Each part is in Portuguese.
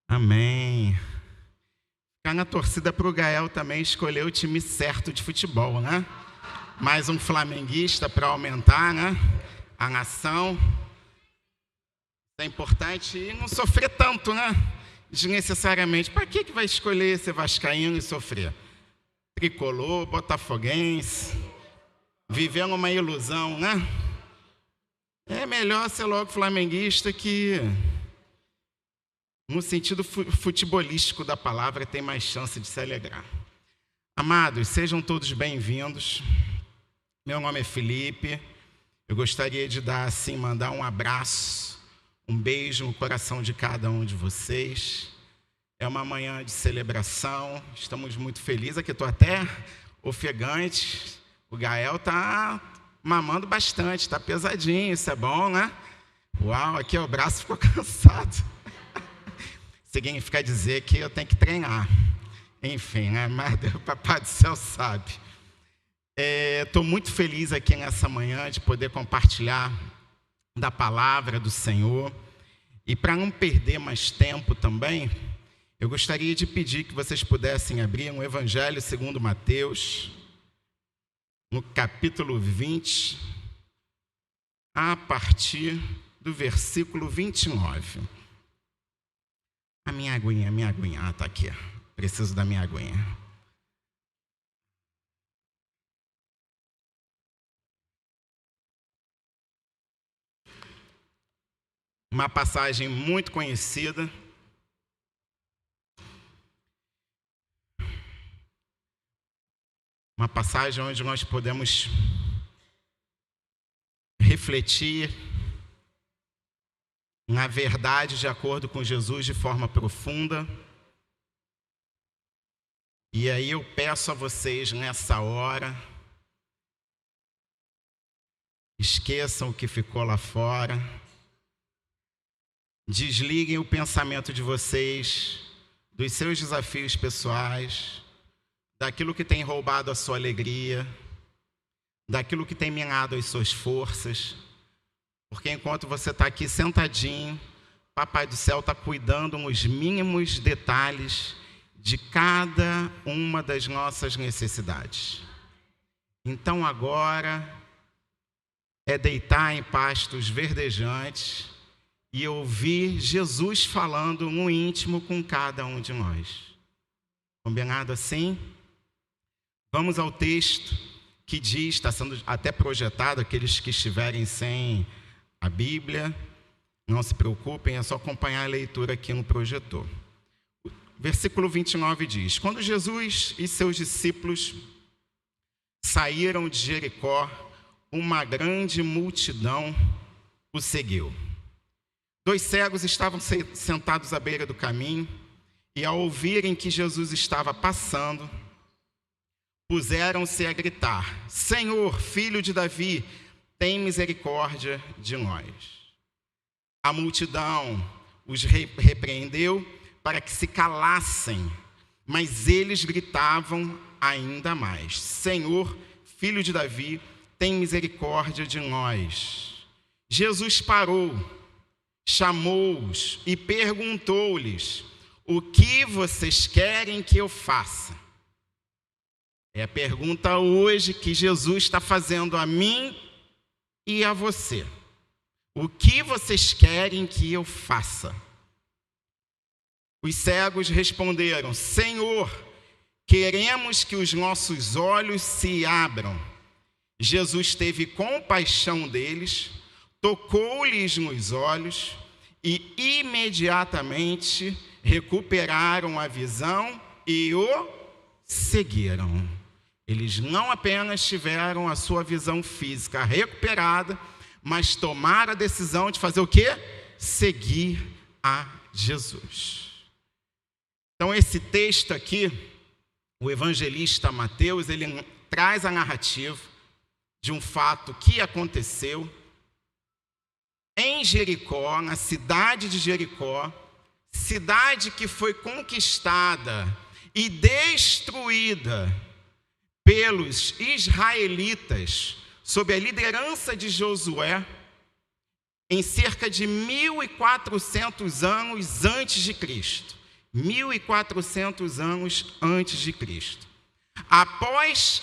Amém. Ficar na torcida pro Gael também escolher o time certo de futebol, né? Mais um flamenguista para aumentar, né? A nação. É importante e não sofrer tanto, né? Desnecessariamente. Para que vai escolher ser vascaíno e sofrer? Tricolor, botafoguense, vivendo uma ilusão, né? É melhor ser logo flamenguista que, no sentido futebolístico da palavra, tem mais chance de se alegrar. Amados, sejam todos bem-vindos. Meu nome é Felipe. Eu gostaria de mandar um abraço, um beijo no coração de cada um de vocês. É uma manhã de celebração, estamos muito felizes. Aqui estou até ofegante. O Gael está mamando bastante, está pesadinho, isso é bom, né? Uau, aqui o braço ficou cansado. Significa dizer que eu tenho que treinar. Enfim, né? Mas o Papai do Céu sabe. Estou muito feliz aqui nessa manhã de poder compartilhar da palavra do Senhor. E para não perder mais tempo também, eu gostaria de pedir que vocês pudessem abrir no Evangelho segundo Mateus, no capítulo 20, a partir do versículo 29. A minha aguinha. Ah, está aqui. Preciso da minha aguinha. Uma passagem muito conhecida. Uma passagem onde nós podemos refletir na verdade de acordo com Jesus de forma profunda. E aí eu peço a vocês nessa hora, esqueçam o que ficou lá fora, desliguem o pensamento de vocês dos seus desafios pessoais, daquilo que tem roubado a sua alegria, daquilo que tem minado as suas forças, porque enquanto você está aqui sentadinho, Papai do Céu está cuidando nos mínimos detalhes de cada uma das nossas necessidades. Então agora é deitar em pastos verdejantes e ouvir Jesus falando no íntimo com cada um de nós. Combinado assim? Vamos ao texto que diz, está sendo até projetado, aqueles que estiverem sem a Bíblia, não se preocupem, é só acompanhar a leitura aqui no projetor. O versículo 29 diz: quando Jesus e seus discípulos saíram de Jericó, uma grande multidão o seguiu. 2 cegos estavam sentados à beira do caminho, e ao ouvirem que Jesus estava passando, puseram-se a gritar: Senhor, filho de Davi, tem misericórdia de nós. A multidão os repreendeu para que se calassem, mas eles gritavam ainda mais: Senhor, filho de Davi, tem misericórdia de nós. Jesus parou, chamou-os e perguntou-lhes: o que vocês querem que eu faça? É a pergunta hoje que Jesus está fazendo a mim e a você. O que vocês querem que eu faça? Os cegos responderam: Senhor, queremos que os nossos olhos se abram. Jesus teve compaixão deles, tocou-lhes nos olhos e imediatamente recuperaram a visão e o seguiram. Eles não apenas tiveram a sua visão física recuperada, mas tomaram a decisão de fazer o quê? Seguir a Jesus. Então esse texto aqui, o evangelista Mateus, ele traz a narrativa de um fato que aconteceu em Jericó, na cidade de Jericó, cidade que foi conquistada e destruída pelos israelitas sob a liderança de Josué em cerca de 1.400 anos antes de Cristo. 1.400 anos antes de Cristo. Após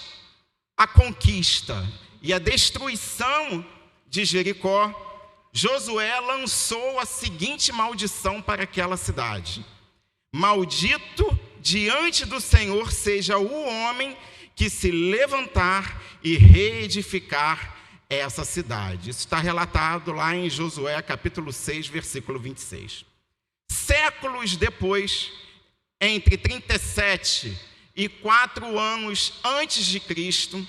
a conquista e a destruição de Jericó, Josué lançou a seguinte maldição para aquela cidade: maldito diante do Senhor seja o homem que se levantar e reedificar essa cidade. Isso está relatado lá em Josué, capítulo 6, versículo 26. Séculos depois, entre 37 e 4 anos antes de Cristo,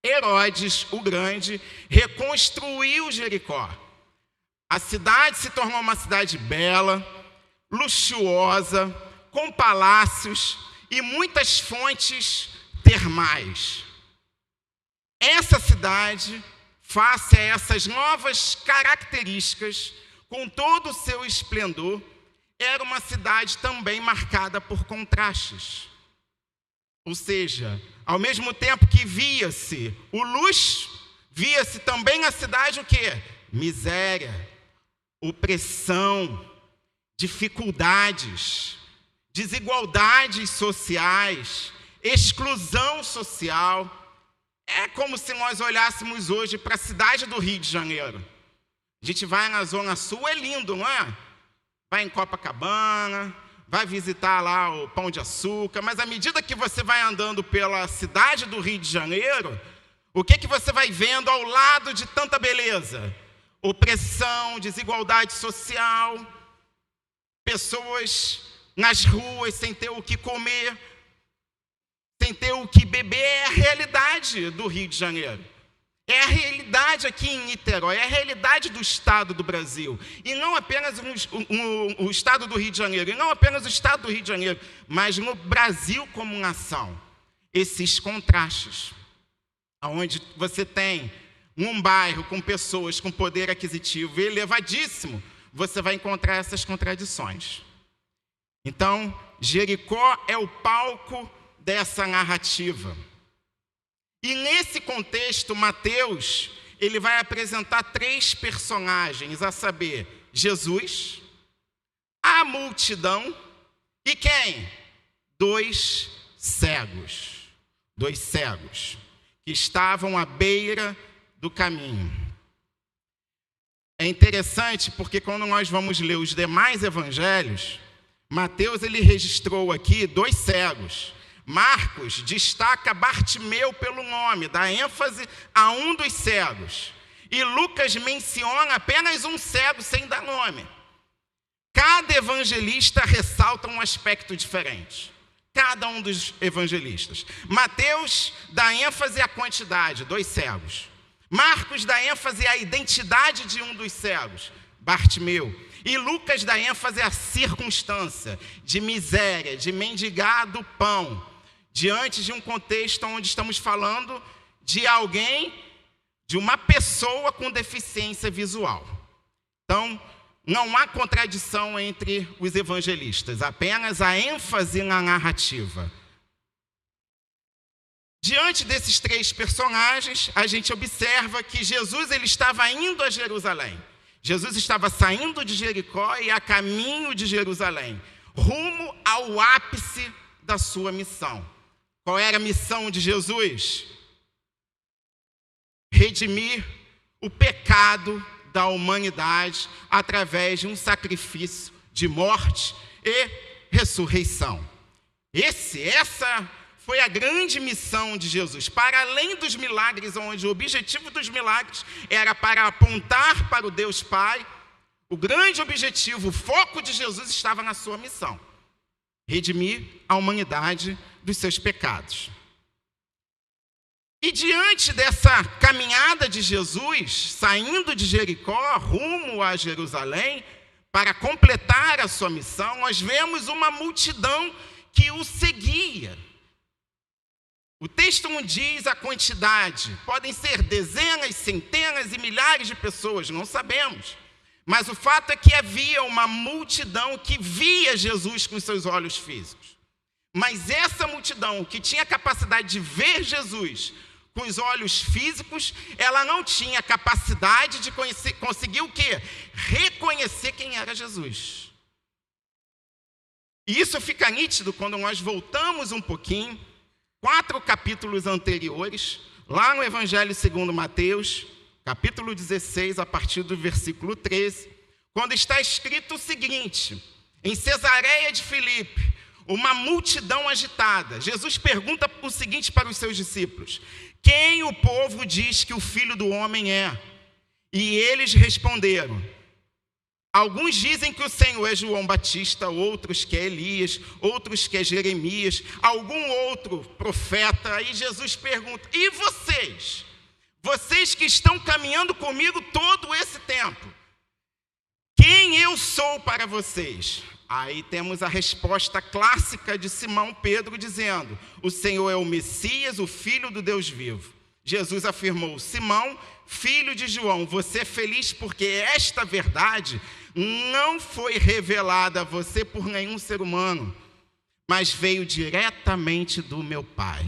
Herodes o Grande reconstruiu Jericó. A cidade se tornou uma cidade bela, luxuosa, com palácios e muitas fontes termais. Essa cidade, face a essas novas características, com todo o seu esplendor, era uma cidade também marcada por contrastes. Ou seja, ao mesmo tempo que via-se o luxo, via-se também a cidade o quê? Miséria, opressão, dificuldades, desigualdades sociais, exclusão social. É como se nós olhássemos hoje para a cidade do Rio de Janeiro. A gente vai na Zona Sul, é lindo, não é? Vai em Copacabana, vai visitar lá o Pão de Açúcar, mas à medida que você vai andando pela cidade do Rio de Janeiro, o que você vai vendo ao lado de tanta beleza? Opressão, desigualdade social, pessoas nas ruas sem ter o que comer, sem ter o que beber. É a realidade do Rio de Janeiro. É a realidade aqui em Niterói, é a realidade do estado do Brasil. E não apenas o estado do Rio de Janeiro, e não apenas o estado do Rio de Janeiro, mas no Brasil como nação. Esses contrastes, onde você tem um bairro com pessoas com poder aquisitivo elevadíssimo, você vai encontrar essas contradições. Então, Jericó é o palco dessa narrativa. E nesse contexto, Mateus, ele vai apresentar 3 personagens, a saber, Jesus, a multidão e quem? 2 cegos. 2 cegos que estavam à beira do caminho. É interessante porque quando nós vamos ler os demais evangelhos, Mateus ele registrou aqui 2 cegos. Marcos destaca Bartimeu pelo nome, dá ênfase a um dos cegos. E Lucas menciona apenas um cego sem dar nome. Cada evangelista ressalta um aspecto diferente. Cada um dos evangelistas. Mateus dá ênfase à quantidade, 2 cegos. Marcos dá ênfase à identidade de um dos cegos, Bartimeu. E Lucas dá ênfase à circunstância de miséria, de mendigar do pão, diante de um contexto onde estamos falando de alguém, de uma pessoa com deficiência visual. Então, não há contradição entre os evangelistas, apenas a ênfase na narrativa. Diante desses 3 personagens, a gente observa que Jesus ele estava indo a Jerusalém. Jesus estava saindo de Jericó e a caminho de Jerusalém, rumo ao ápice da sua missão. Qual era a missão de Jesus? Redimir o pecado da humanidade através de um sacrifício de morte e ressurreição. Essa foi a grande missão de Jesus. Para além dos milagres, onde o objetivo dos milagres era para apontar para o Deus Pai, o grande objetivo, o foco de Jesus estava na sua missão: redimir a humanidade dos seus pecados. E diante dessa caminhada de Jesus, saindo de Jericó, rumo a Jerusalém, para completar a sua missão, nós vemos uma multidão que o seguia. O texto não diz a quantidade, podem ser dezenas, centenas e milhares de pessoas, não sabemos. Mas o fato é que havia uma multidão que via Jesus com seus olhos físicos. Mas essa multidão que tinha a capacidade de ver Jesus com os olhos físicos, ela não tinha capacidade de conseguir o quê? Reconhecer quem era Jesus. E isso fica nítido quando nós voltamos um pouquinho, 4 capítulos anteriores, lá no Evangelho segundo Mateus, capítulo 16, a partir do versículo 13, quando está escrito o seguinte: em Cesareia de Filipe, uma multidão agitada, Jesus pergunta o seguinte para os seus discípulos: quem o povo diz que o Filho do Homem é? E eles responderam: alguns dizem que o Senhor é João Batista, outros que é Elias, outros que é Jeremias, algum outro profeta. Aí Jesus pergunta: e vocês? Vocês que estão caminhando comigo todo esse tempo, quem eu sou para vocês? Aí temos a resposta clássica de Simão Pedro dizendo: o Senhor é o Messias, o Filho do Deus vivo. Jesus afirmou: Simão, filho de João, você é feliz porque esta verdade não foi revelada a você por nenhum ser humano, mas veio diretamente do meu Pai.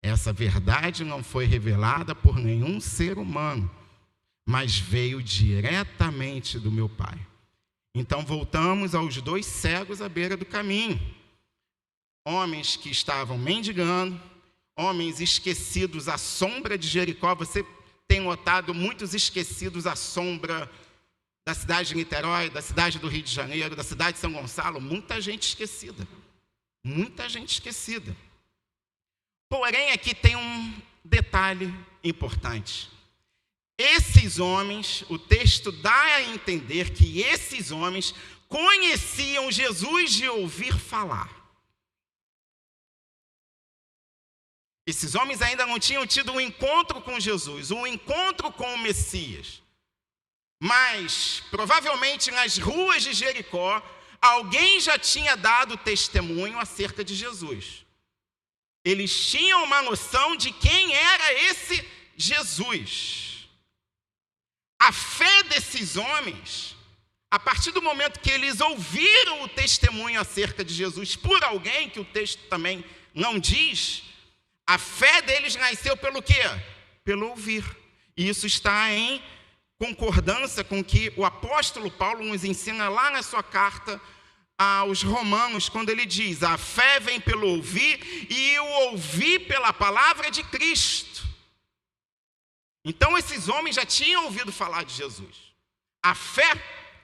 Essa verdade não foi revelada por nenhum ser humano, mas veio diretamente do meu Pai. Então voltamos aos 2 cegos à beira do caminho. Homens que estavam mendigando, homens esquecidos à sombra de Jericó. Você tem notado muitos esquecidos à sombra da cidade de Niterói, da cidade do Rio de Janeiro, da cidade de São Gonçalo? Muita gente esquecida. Muita gente esquecida. Porém, aqui tem um detalhe importante. Esses homens, o texto dá a entender que esses homens conheciam Jesus de ouvir falar. Esses homens ainda não tinham tido um encontro com Jesus, um encontro com o Messias. Mas, provavelmente, nas ruas de Jericó, alguém já tinha dado testemunho acerca de Jesus. Eles tinham uma noção de quem era esse Jesus. A fé desses homens, a partir do momento que eles ouviram o testemunho acerca de Jesus por alguém, que o texto também não diz, a fé deles nasceu pelo quê? Pelo ouvir. E isso está em concordância com o que o apóstolo Paulo nos ensina lá na sua carta aos Romanos, quando ele diz: a fé vem pelo ouvir e o ouvir pela palavra de Cristo. Então esses homens já tinham ouvido falar de Jesus. A fé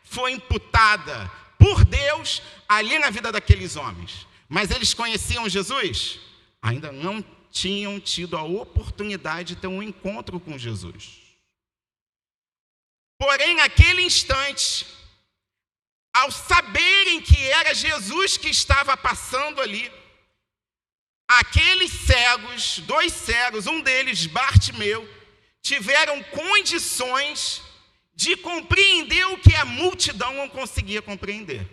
foi imputada por Deus ali na vida daqueles homens. Mas eles conheciam Jesus? Ainda não tinham tido a oportunidade de ter um encontro com Jesus. Porém, naquele instante, ao saberem que era Jesus que estava passando ali, aqueles cegos, 2 cegos, um deles, Bartimeu, tiveram condições de compreender o que a multidão não conseguia compreender.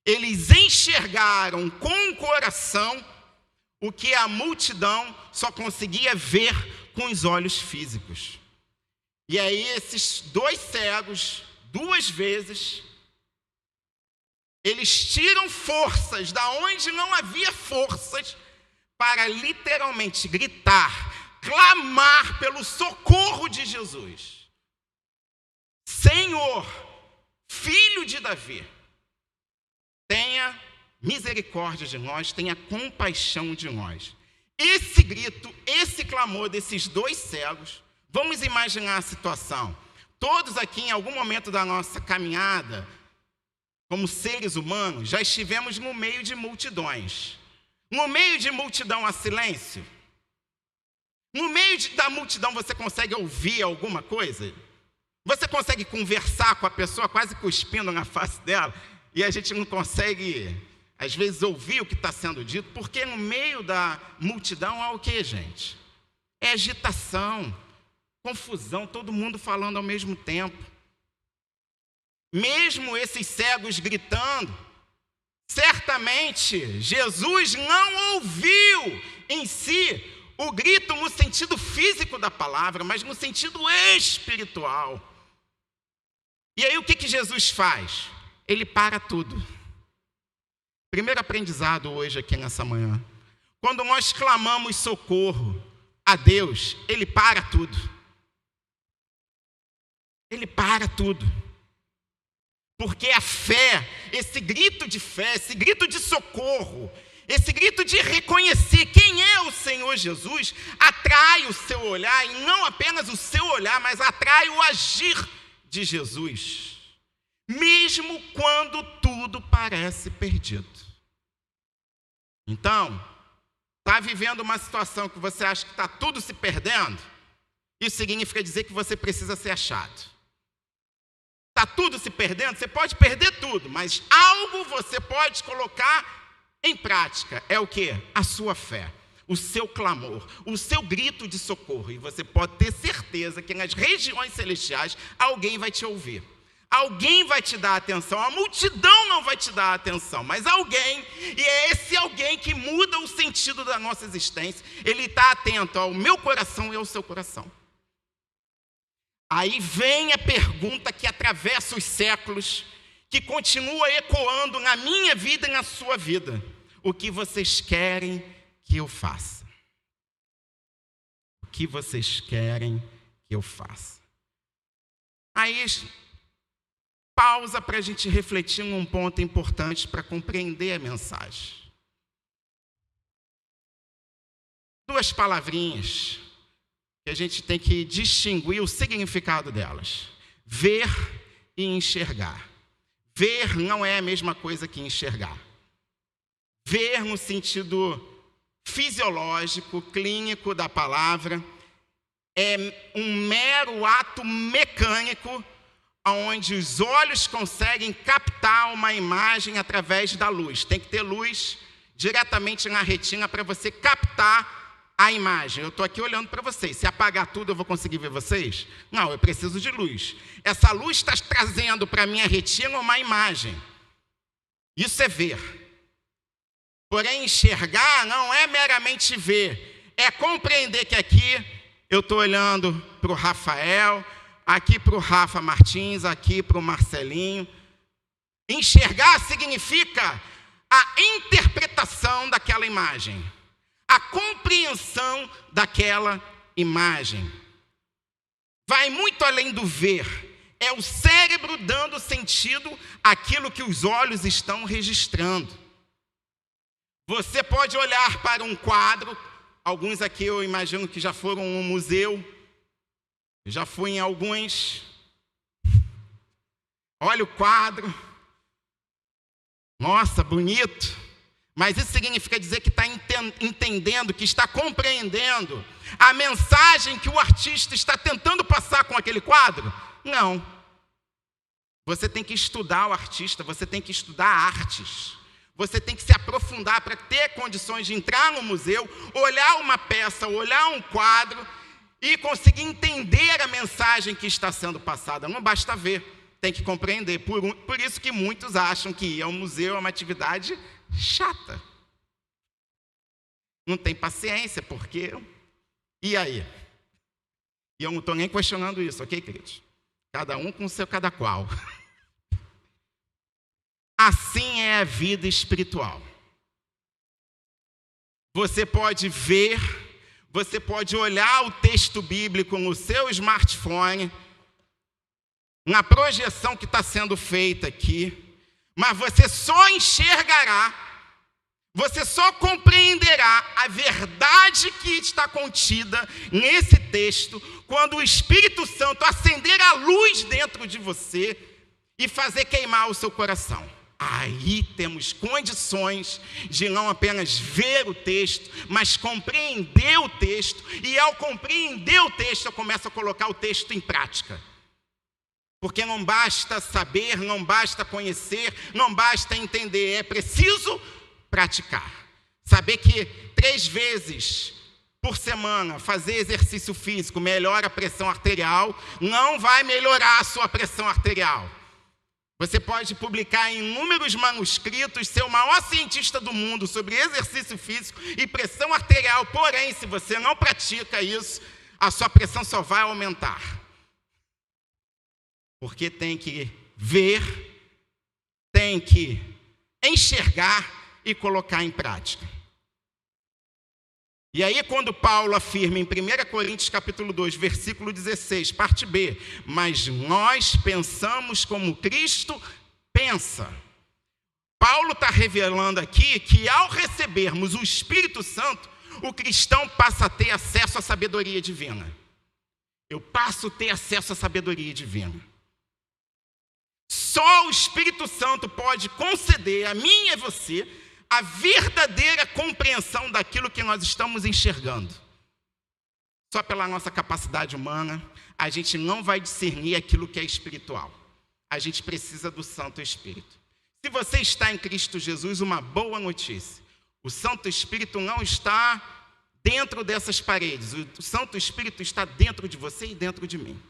Eles enxergaram com o coração o que a multidão só conseguia ver com os olhos físicos. E aí esses 2 cegos, 2 vezes, eles tiram forças da onde não havia forças para literalmente gritar, clamar pelo socorro de Jesus. Senhor, Filho de Davi, tenha misericórdia de nós, tenha compaixão de nós. Esse grito, esse clamor desses 2 cegos, vamos imaginar a situação. Todos aqui, em algum momento da nossa caminhada, como seres humanos, já estivemos no meio de multidões. No meio de multidão há silêncio? No meio da multidão você consegue ouvir alguma coisa? Você consegue conversar com a pessoa quase cuspindo na face dela? E a gente não consegue, às vezes, ouvir o que está sendo dito, porque no meio da multidão há o quê, gente? É agitação, confusão, todo mundo falando ao mesmo tempo. Mesmo esses cegos gritando, certamente Jesus não ouviu em si o grito no sentido físico da palavra, mas no sentido espiritual. E aí o que Jesus faz? Ele para tudo. Primeiro aprendizado hoje aqui nessa manhã. Quando nós clamamos socorro a Deus, Ele para tudo. Ele para tudo. Porque a fé, esse grito de fé, esse grito de socorro, esse grito de reconhecer quem é o Senhor Jesus, atrai o seu olhar, e não apenas o seu olhar, mas atrai o agir de Jesus, mesmo quando tudo parece perdido. Então, está vivendo uma situação que você acha que está tudo se perdendo, isso significa dizer que você precisa ser achado. Está tudo se perdendo, você pode perder tudo, mas algo você pode colocar em prática. É o quê? A sua fé, o seu clamor, o seu grito de socorro. E você pode ter certeza que nas regiões celestiais alguém vai te ouvir. Alguém vai te dar atenção. A multidão não vai te dar atenção, mas alguém, e é esse alguém que muda o sentido da nossa existência. Ele está atento ao meu coração e ao seu coração. Aí vem a pergunta que atravessa os séculos, que continua ecoando na minha vida e na sua vida. O que vocês querem que eu faça? O que vocês querem que eu faça? Aí, pausa para a gente refletir num ponto importante para compreender a mensagem. Duas palavrinhas que a gente tem que distinguir o significado delas. Ver e enxergar. Ver não é a mesma coisa que enxergar. Ver no sentido fisiológico, clínico da palavra, é um mero ato mecânico onde os olhos conseguem captar uma imagem através da luz. Tem que ter luz diretamente na retina para você captar a imagem. Eu estou aqui olhando para vocês. Se apagar tudo, eu vou conseguir ver vocês? Não, eu preciso de luz. Essa luz está trazendo para a minha retina uma imagem. Isso é ver. Porém, enxergar não é meramente ver. É compreender que aqui eu estou olhando para o Rafael, aqui para o Rafa Martins, aqui para o Marcelinho. Enxergar significa a interpretação daquela imagem. A compreensão daquela imagem. Vai muito além do ver. É o cérebro dando sentido àquilo que os olhos estão registrando. Você pode olhar para um quadro. Alguns aqui eu imagino que já foram a um museu. Eu já fui em alguns. Olha o quadro. Nossa, bonito. Mas isso significa dizer que está entendendo, que está compreendendo a mensagem que o artista está tentando passar com aquele quadro? Não. Você tem que estudar o artista, você tem que estudar artes. Você tem que se aprofundar para ter condições de entrar no museu, olhar uma peça, olhar um quadro e conseguir entender a mensagem que está sendo passada. Não basta ver, tem que compreender. Por isso que muitos acham que ir ao museu é uma atividade chata. Não tem paciência, porque... E aí? E eu não estou nem questionando isso, ok, queridos? Cada um com o seu cada qual. Assim é a vida espiritual. Você pode ver, você pode olhar o texto bíblico no seu smartphone, na projeção que está sendo feita aqui, mas você só enxergará, você só compreenderá a verdade que está contida nesse texto quando o Espírito Santo acender a luz dentro de você e fazer queimar o seu coração. Aí temos condições de não apenas ver o texto, mas compreender o texto. E ao compreender o texto, eu começo a colocar o texto em prática. Porque não basta saber, não basta conhecer, não basta entender, é preciso praticar. Saber que 3 vezes por semana fazer exercício físico melhora a pressão arterial, não vai melhorar a sua pressão arterial. Você pode publicar em inúmeros manuscritos, ser o maior cientista do mundo sobre exercício físico e pressão arterial, porém, se você não pratica isso, a sua pressão só vai aumentar. Porque tem que ver, tem que enxergar e colocar em prática. E aí quando Paulo afirma em 1 Coríntios capítulo 2, versículo 16, parte B, mas nós pensamos como Cristo pensa. Paulo está revelando aqui que ao recebermos o Espírito Santo, o cristão passa a ter acesso à sabedoria divina. Eu passo a ter acesso à sabedoria divina. Só o Espírito Santo pode conceder a mim e a você a verdadeira compreensão daquilo que nós estamos enxergando. Só pela nossa capacidade humana, a gente não vai discernir aquilo que é espiritual. A gente precisa do Santo Espírito. Se você está em Cristo Jesus, uma boa notícia. O Santo Espírito não está dentro dessas paredes. O Santo Espírito está dentro de você e dentro de mim.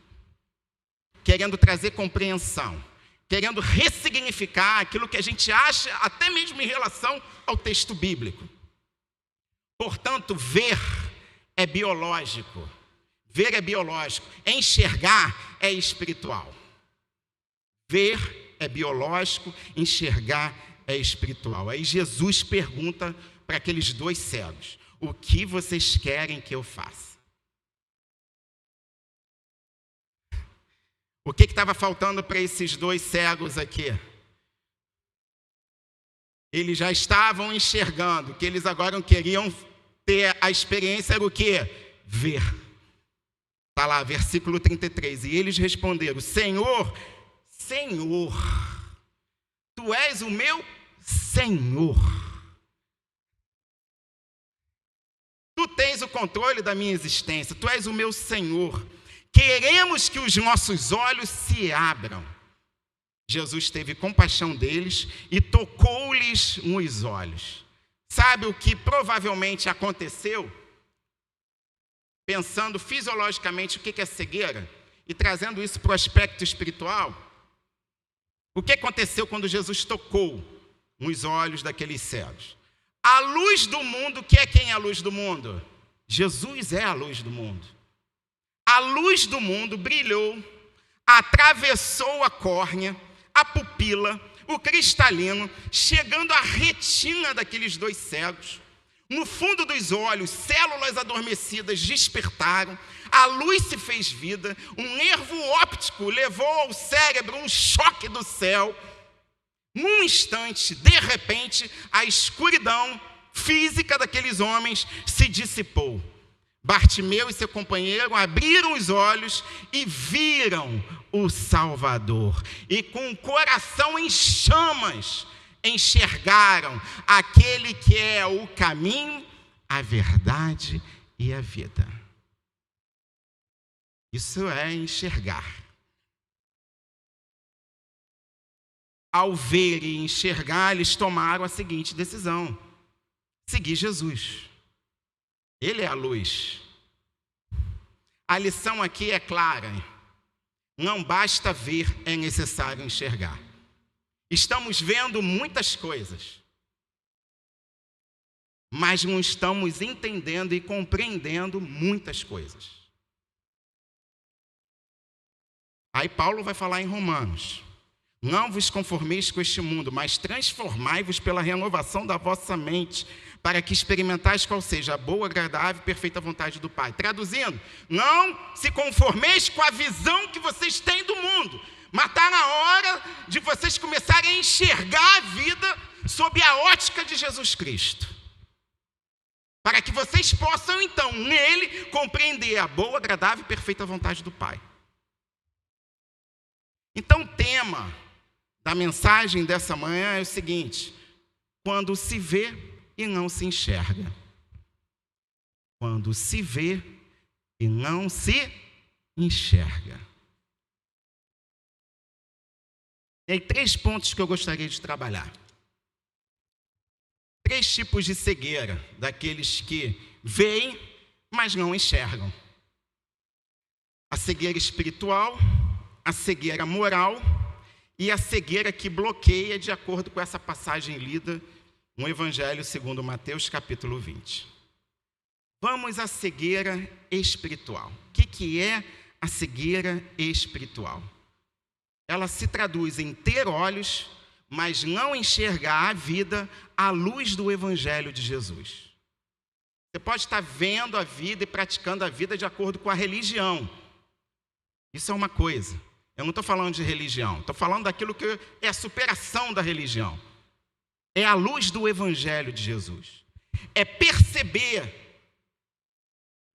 Querendo trazer compreensão. Querendo ressignificar aquilo que a gente acha, até mesmo em relação ao texto bíblico. Portanto, ver é biológico. Ver é biológico. Enxergar é espiritual. Ver é biológico, enxergar é espiritual. Aí Jesus pergunta para aqueles dois cegos: o que vocês querem que eu faça? O que estava faltando para esses dois cegos aqui? Eles já estavam enxergando, o que eles agora queriam ter a experiência era o quê? Ver. Está lá, versículo 33. E eles responderam: Senhor, Senhor, Tu és o meu Senhor. Tu tens o controle da minha existência, Tu és o meu Senhor. Queremos que os nossos olhos se abram. Jesus teve compaixão deles e tocou-lhes nos olhos. Sabe o que provavelmente aconteceu? Pensando fisiologicamente o que é cegueira e trazendo isso para o aspecto espiritual. O que aconteceu quando Jesus tocou nos olhos daqueles cegos? A luz do mundo, que é quem é a luz do mundo? Jesus é a luz do mundo. A luz do mundo brilhou, atravessou a córnea, a pupila, o cristalino, chegando à retina daqueles dois cegos. No fundo dos olhos, células adormecidas despertaram, a luz se fez vida, um nervo óptico levou ao cérebro um choque do céu. Num instante, de repente, a escuridão física daqueles homens se dissipou. Bartimeu e seu companheiro abriram os olhos e viram o Salvador. E com o coração em chamas, enxergaram aquele que é o caminho, a verdade e a vida. Isso é enxergar. Ao ver e enxergar, eles tomaram a seguinte decisão: seguir Jesus. Ele é a luz. A lição aqui é clara. Não basta ver, é necessário enxergar. Estamos vendo muitas coisas, mas não estamos entendendo e compreendendo muitas coisas. Aí Paulo vai falar em Romanos: não vos conformeis com este mundo, mas transformai-vos pela renovação da vossa mente, para que experimentais qual seja a boa, agradável e perfeita vontade do Pai. Traduzindo, não se conformeis com a visão que vocês têm do mundo, mas está na hora de vocês começarem a enxergar a vida sob a ótica de Jesus Cristo, para que vocês possam então nele compreender a boa, agradável e perfeita vontade do Pai. Então o tema da mensagem dessa manhã é o seguinte: quando se vê e não se enxerga. Quando se vê e não se enxerga. Tem 3 pontos que eu gostaria de trabalhar. 3 tipos de cegueira, daqueles que veem, mas não enxergam. A cegueira espiritual, a cegueira moral e a cegueira que bloqueia, de acordo com essa passagem lida no Evangelho segundo Mateus, capítulo 20. Vamos à cegueira espiritual. O que é a cegueira espiritual? Ela se traduz em ter olhos, mas não enxergar a vida à luz do Evangelho de Jesus. Você pode estar vendo a vida e praticando a vida de acordo com a religião. Isso é uma coisa. Eu não estou falando de religião, estou falando daquilo que é a superação da religião. É a luz do Evangelho de Jesus. É perceber.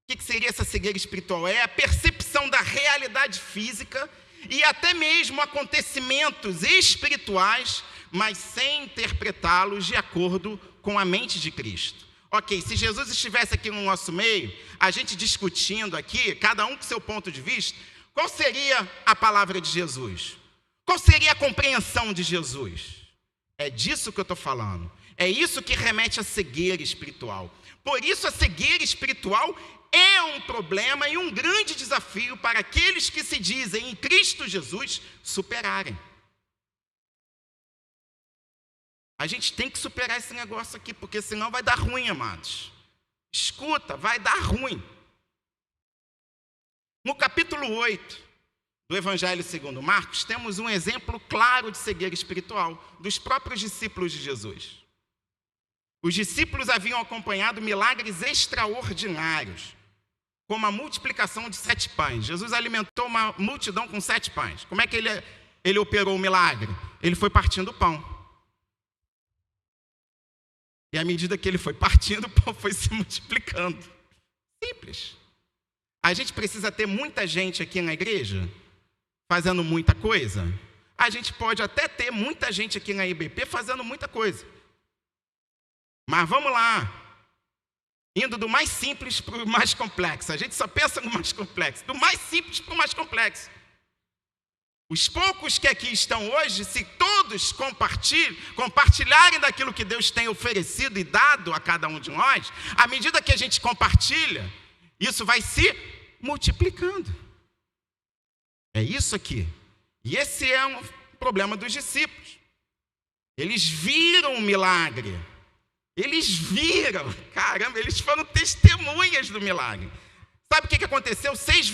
O que seria essa cegueira espiritual? É a percepção da realidade física e até mesmo acontecimentos espirituais, mas sem interpretá-los de acordo com a mente de Cristo. Ok, se Jesus estivesse aqui no nosso meio, a gente discutindo aqui, cada um com seu ponto de vista, qual seria a palavra de Jesus? Qual seria a compreensão de Jesus? É disso que eu estou falando. É isso que remete à cegueira espiritual. Por isso, a cegueira espiritual é um problema e um grande desafio para aqueles que se dizem em Cristo Jesus superarem. A gente tem que superar esse negócio aqui, porque senão vai dar ruim, amados. Escuta, vai dar ruim. No capítulo 8 do Evangelho segundo Marcos, temos um exemplo claro de cegueira espiritual dos próprios discípulos de Jesus. Os discípulos haviam acompanhado milagres extraordinários, como a multiplicação de 7 pães. Jesus alimentou uma multidão com 7 pães. Como é que ele operou o milagre? Ele foi partindo o pão. E à medida que ele foi partindo, o pão foi se multiplicando. Simples. A gente precisa ter muita gente aqui na igreja fazendo muita coisa. A gente pode até ter muita gente aqui na IBP fazendo muita coisa. Mas vamos lá. Indo do mais simples para o mais complexo. A gente só pensa no mais complexo. Do mais simples para o mais complexo. Os poucos que aqui estão hoje, se todos compartilharem daquilo que Deus tem oferecido e dado a cada um de nós, à medida que a gente compartilha, isso vai se multiplicando. É isso aqui. E esse é um problema dos discípulos. Eles viram o milagre. Eles viram. Caramba, eles foram testemunhas do milagre. Sabe o que aconteceu? 6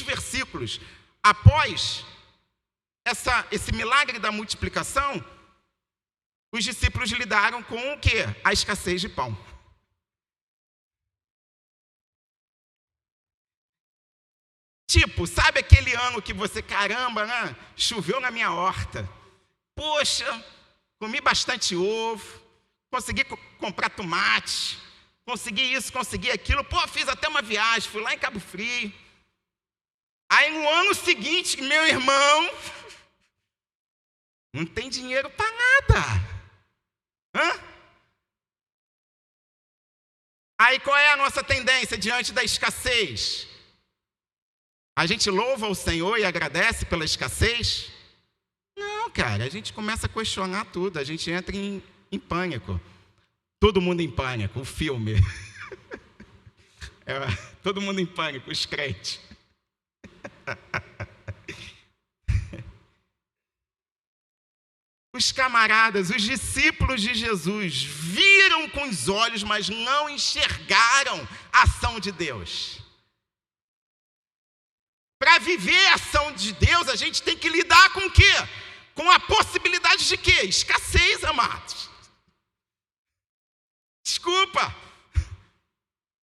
versículos após esse milagre da multiplicação, os discípulos lidaram com o quê? A escassez de pão. Tipo, sabe aquele ano que você, caramba, né? Choveu na minha horta. Poxa, comi bastante ovo, consegui comprar tomate, consegui isso, consegui aquilo. Pô, fiz até uma viagem, fui lá em Cabo Frio. Aí no ano seguinte, meu irmão, não tem dinheiro para nada. Aí qual é a nossa tendência diante da escassez? A gente louva o Senhor e agradece pela escassez? Não, cara, a gente começa a questionar tudo, a gente entra em pânico. Todo mundo em pânico, o filme. Todo mundo em pânico, os crentes. Os camaradas, os discípulos de Jesus, viram com os olhos, mas não enxergaram a ação de Deus. Para viver a ação de Deus, a gente tem que lidar com o quê? Com a possibilidade de quê? Escassez, amados. Desculpa.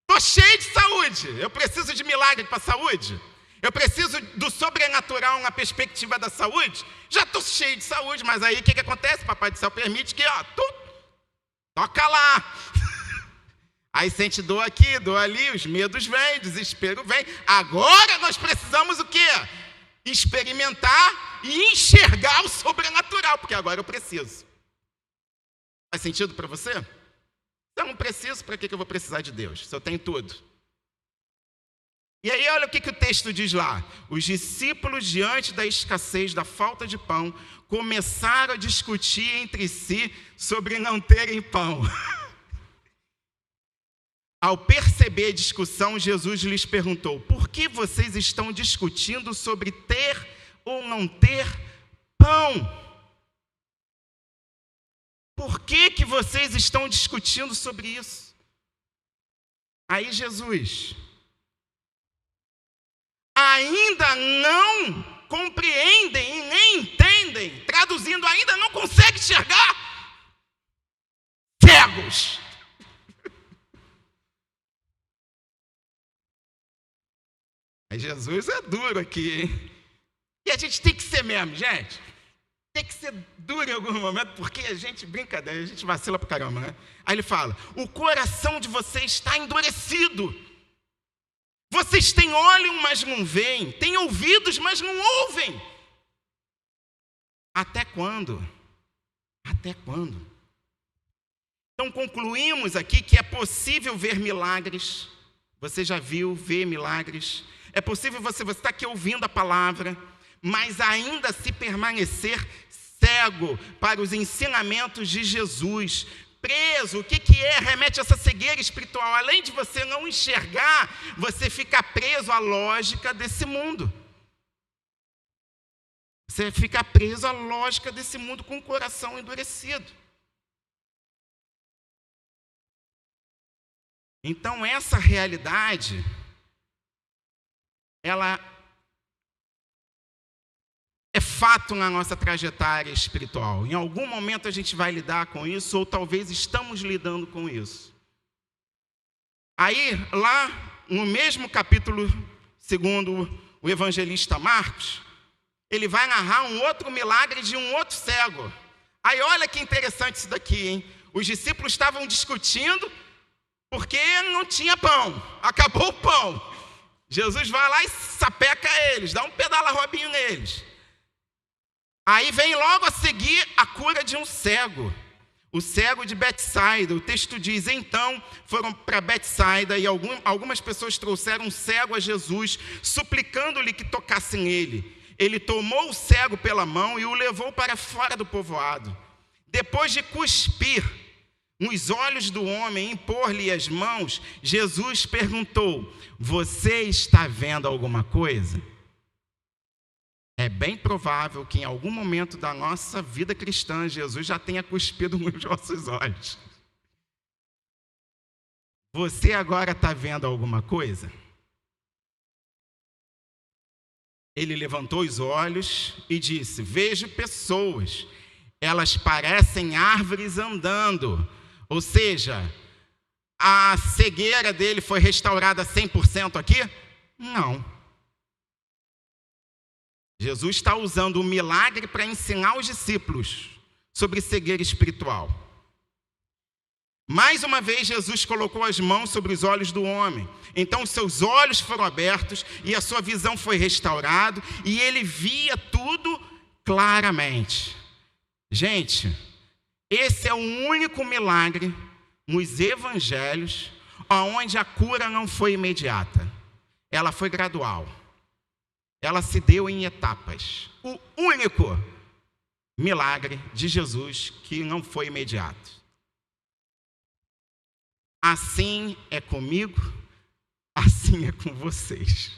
Estou cheio de saúde. Eu preciso de milagre para a saúde? Eu preciso do sobrenatural na perspectiva da saúde? Já estou cheio de saúde, mas aí o que acontece? Papai do céu permite que, toca lá. Aí sente dor aqui, dor ali, os medos vêm, desespero vem. Agora nós precisamos o quê? Experimentar e enxergar o sobrenatural, porque agora eu preciso. Faz sentido para você? Se eu não preciso, para que eu vou precisar de Deus? Se eu tenho tudo. E aí olha o que o texto diz lá. Os discípulos, diante da escassez, da falta de pão, começaram a discutir entre si sobre não terem pão. Ao perceber a discussão, Jesus lhes perguntou: por que vocês estão discutindo sobre ter ou não ter pão? Por que vocês estão discutindo sobre isso? Aí Jesus ainda não compreendem e nem entendem, traduzindo, ainda não consegue enxergar. Cegos. Mas Jesus é duro aqui, hein? E a gente tem que ser mesmo, gente. Tem que ser duro em algum momento, porque a gente, brincadeira, a gente vacila pra caramba, né? Aí ele fala, o coração de vocês está endurecido. Vocês têm olhos, mas não veem. Têm ouvidos, mas não ouvem. Até quando? Até quando? Então concluímos aqui que é possível ver milagres. Você já viu ver milagres? É possível você está aqui ouvindo a palavra, mas ainda se permanecer cego para os ensinamentos de Jesus, preso. O que é? Remete a essa cegueira espiritual. Além de você não enxergar, você fica preso à lógica desse mundo. Você fica preso à lógica desse mundo com o coração endurecido. Então essa realidade, ela é fato na nossa trajetória espiritual. Em algum momento a gente vai lidar com isso, ou talvez estamos lidando com isso. Aí, lá no mesmo capítulo, segundo o evangelista Marcos, ele vai narrar um outro milagre de um outro cego. Aí olha que interessante isso daqui, hein? Os discípulos estavam discutindo porque não tinha pão, acabou o pão. Jesus vai lá e sapeca eles, dá um pedala-robinho neles. Aí vem logo a seguir a cura de um cego, o cego de Betsaida. O texto diz, então foram para Betsaida e algumas pessoas trouxeram um cego a Jesus, suplicando-lhe que tocasse nele. Ele tomou o cego pela mão e o levou para fora do povoado. Depois de cuspir nos olhos do homem e impor-lhe as mãos, Jesus perguntou, você está vendo alguma coisa? É bem provável que em algum momento da nossa vida cristã, Jesus já tenha cuspido nos nossos olhos. Você agora está vendo alguma coisa? Ele levantou os olhos e disse, vejo pessoas, elas parecem árvores andando. Ou seja, a cegueira dele foi restaurada 100% aqui? Não. Jesus está usando o milagre para ensinar os discípulos sobre cegueira espiritual. Mais uma vez, Jesus colocou as mãos sobre os olhos do homem. Então, os seus olhos foram abertos e a sua visão foi restaurada e ele via tudo claramente. Gente, esse é o único milagre nos evangelhos onde a cura não foi imediata. Ela foi gradual. Ela se deu em etapas. O único milagre de Jesus que não foi imediato. Assim é comigo, assim é com vocês.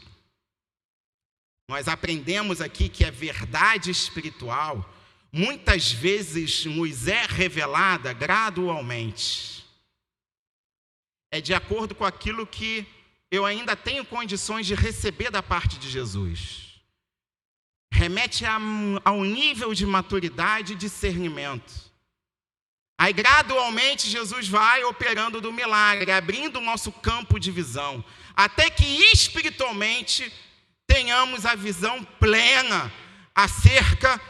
Nós aprendemos aqui que a verdade espiritual muitas vezes nos é revelada gradualmente. É de acordo com aquilo que eu ainda tenho condições de receber da parte de Jesus. Remete ao nível de maturidade e discernimento. Aí, gradualmente, Jesus vai operando do milagre, abrindo o nosso campo de visão, até que espiritualmente tenhamos a visão plena acerca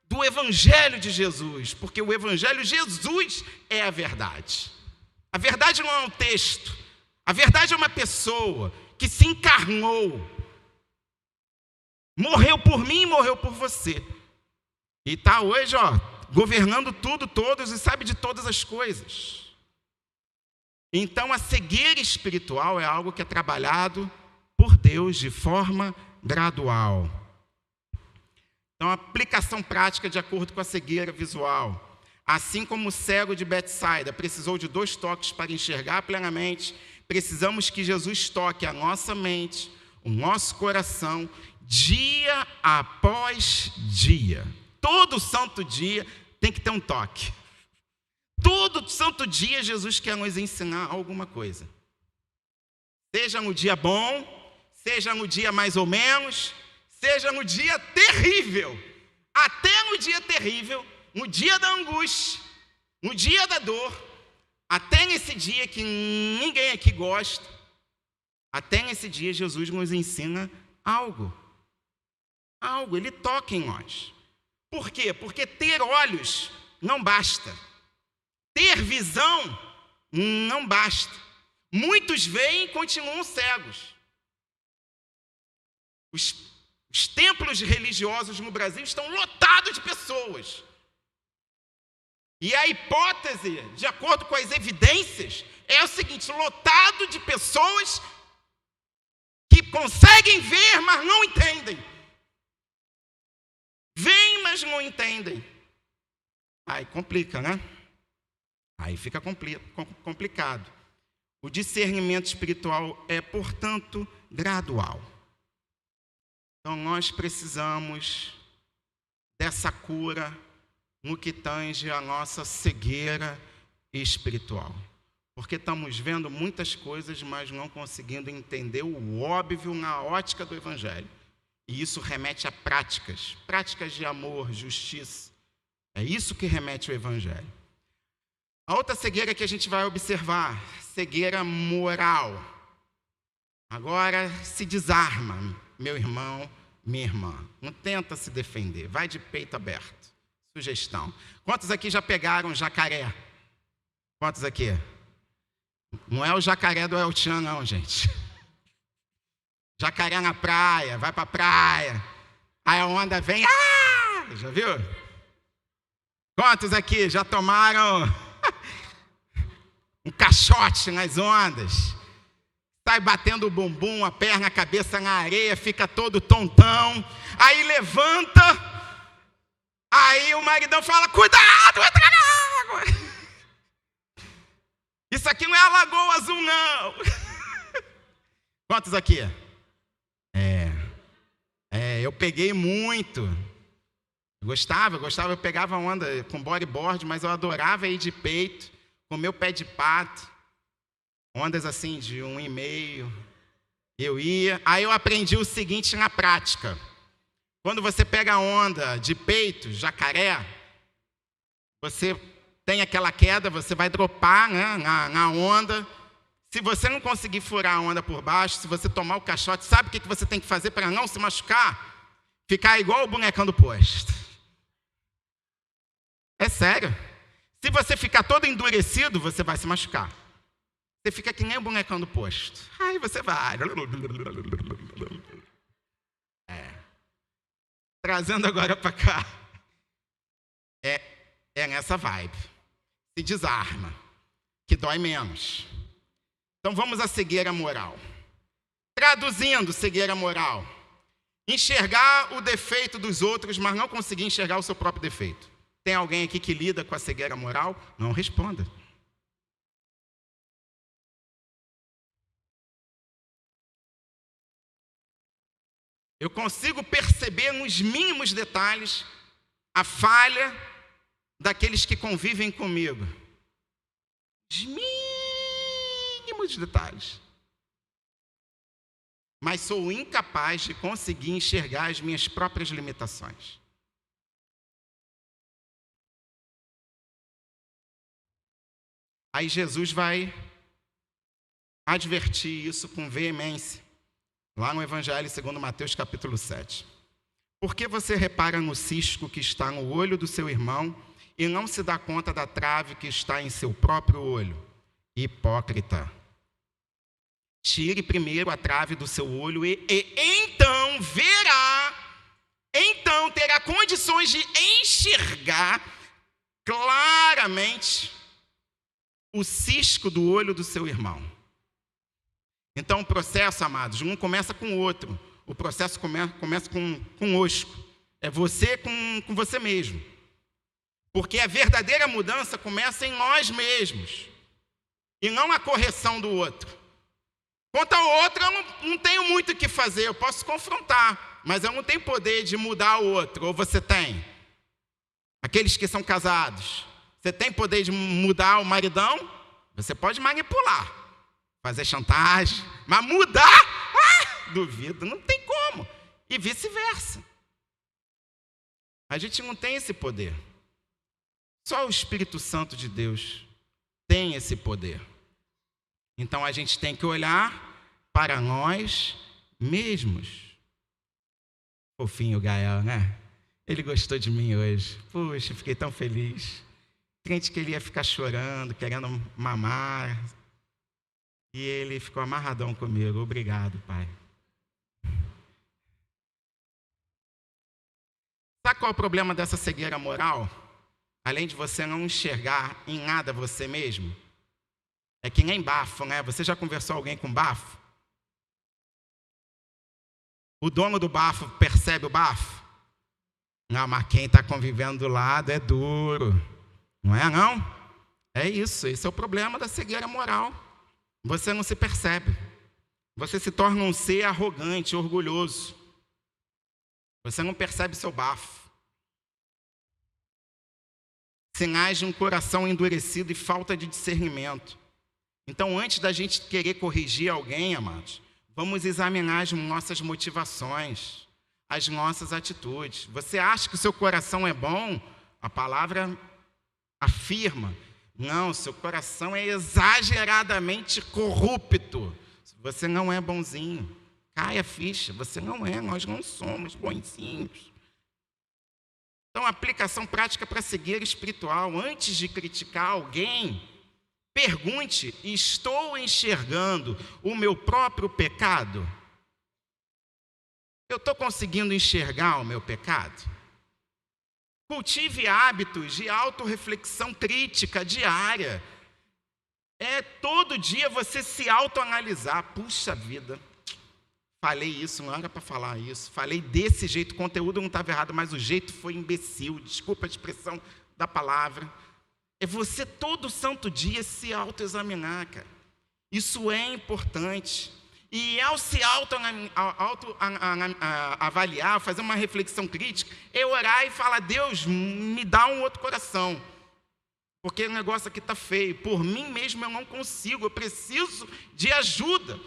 do Evangelho de Jesus, porque o Evangelho, Jesus é a verdade. A verdade não é um texto. A verdade é uma pessoa que se encarnou, morreu por mim e morreu por você. E está hoje, governando tudo, todos e sabe de todas as coisas. Então, a cegueira espiritual é algo que é trabalhado por Deus de forma gradual. Então, a aplicação prática de acordo com a cegueira visual. Assim como o cego de Betsaida precisou de 2 toques para enxergar plenamente, precisamos que Jesus toque a nossa mente, o nosso coração, dia após dia. Todo santo dia tem que ter um toque. Todo santo dia Jesus quer nos ensinar alguma coisa. Seja no dia bom, seja no dia mais ou menos, seja no dia terrível. Até no dia terrível, no dia da angústia, no dia da dor, até nesse dia que ninguém aqui gosta, até nesse dia Jesus nos ensina algo, ele toca em nós. Por quê? Porque ter olhos não basta. Ter visão não basta. Muitos veem e continuam cegos. Os templos religiosos no Brasil estão lotados de pessoas. E a hipótese, de acordo com as evidências, é o seguinte: lotado de pessoas que conseguem ver, mas não entendem. Veem, mas não entendem. Aí complica, né? Aí fica complicado. O discernimento espiritual é, portanto, gradual. Então, nós precisamos dessa cura no que tange a nossa cegueira espiritual. Porque estamos vendo muitas coisas, mas não conseguindo entender o óbvio na ótica do Evangelho. E isso remete a práticas de amor, justiça. É isso que remete ao Evangelho. A outra cegueira que a gente vai observar, cegueira moral. Agora se desarma, meu irmão, minha irmã. Não tenta se defender, vai de peito aberto. Sugestão. Quantos aqui já pegaram jacaré? Quantos aqui? Não é o jacaré do El Chan, não, gente. Jacaré na praia, vai pra praia. Aí a onda vem, já viu? Quantos aqui já tomaram um caixote nas ondas? Sai batendo o bumbum, a perna, a cabeça na areia, fica todo tontão. Aí levanta, aí o maridão fala: cuidado, entra na água. Isso aqui não é a Lagoa Azul, não. Quantos aqui? Eu peguei muito. Eu pegava onda com bodyboard, mas eu adorava ir de peito, com meu pé de pato. Ondas assim de 1,5. Eu ia. Aí eu aprendi o seguinte na prática. Quando você pega a onda de peito, jacaré, você tem aquela queda, você vai dropar, né, na onda. Se você não conseguir furar a onda por baixo, se você tomar o caixote, sabe o que você tem que fazer para não se machucar? Ficar igual o bonecão do posto. É sério. Se você ficar todo endurecido, você vai se machucar. Você fica que nem o bonecão do posto. Aí você vai. Trazendo agora para cá. É nessa vibe. Se desarma, que dói menos. Então vamos à cegueira moral. Traduzindo, cegueira moral. Enxergar o defeito dos outros, mas não conseguir enxergar o seu próprio defeito. Tem alguém aqui que lida com a cegueira moral? Não responda. Eu consigo perceber nos mínimos detalhes a falha daqueles que convivem comigo. Os mínimos detalhes. Mas sou incapaz de conseguir enxergar as minhas próprias limitações. Aí Jesus vai advertir isso com veemência, lá no Evangelho segundo Mateus capítulo 7. Por que você repara no cisco que está no olho do seu irmão e não se dá conta da trave que está em seu próprio olho? Hipócrita. Tire primeiro a trave do seu olho e então terá condições de enxergar claramente o cisco do olho do seu irmão. Então o processo, amados, um começa com o outro. O processo começa conosco. É você com você mesmo. Porque a verdadeira mudança começa em nós mesmos. E não a correção do outro. Quanto ao outro, eu não tenho muito o que fazer. Eu posso confrontar, mas eu não tenho poder de mudar o outro. Ou você tem? Aqueles que são casados. Você tem poder de mudar o maridão? Você pode manipular, fazer chantagem, mas mudar? Duvido, não tem como. E vice-versa. A gente não tem esse poder. Só o Espírito Santo de Deus tem esse poder. Então a gente tem que olhar para nós mesmos. Fofinho o Gael, né? Ele gostou de mim hoje. Puxa, fiquei tão feliz. Crente que ele ia ficar chorando, querendo mamar. E ele ficou amarradão comigo. Obrigado, pai. Sabe qual é o problema dessa cegueira moral? Além de você não enxergar em nada você mesmo, é que nem bafo, né? Você já conversou com alguém com bafo? O dono do bafo percebe o bafo? Não, mas quem está convivendo do lado é duro. Não é, não? É isso, esse é o problema da cegueira moral. Você não se percebe. Você se torna um ser arrogante, orgulhoso. Você não percebe seu bafo. Sinais de um coração endurecido e falta de discernimento. Então, antes da gente querer corrigir alguém, amados, vamos examinar as nossas motivações, as nossas atitudes. Você acha que o seu coração é bom? A palavra afirma. Não, seu coração é exageradamente corrupto. Você não é bonzinho. Cai a ficha, você não é, nós não somos bonzinhos. Então, aplicação prática para a cegueira espiritual. Antes de criticar alguém, pergunte: estou enxergando o meu próprio pecado? Eu estou conseguindo enxergar o meu pecado? Cultive hábitos de autorreflexão crítica diária. É todo dia você se autoanalisar. Puxa vida, falei isso, não era para falar isso. Falei desse jeito, o conteúdo não estava errado, mas o jeito foi imbecil. Desculpa a expressão da palavra. É você todo santo dia se autoexaminar, cara. Isso é importante. E ao se avaliar, fazer uma reflexão crítica, é orar e falar: Deus, me dá um outro coração. Porque o negócio aqui está feio. Por mim mesmo eu não consigo, eu preciso de ajuda.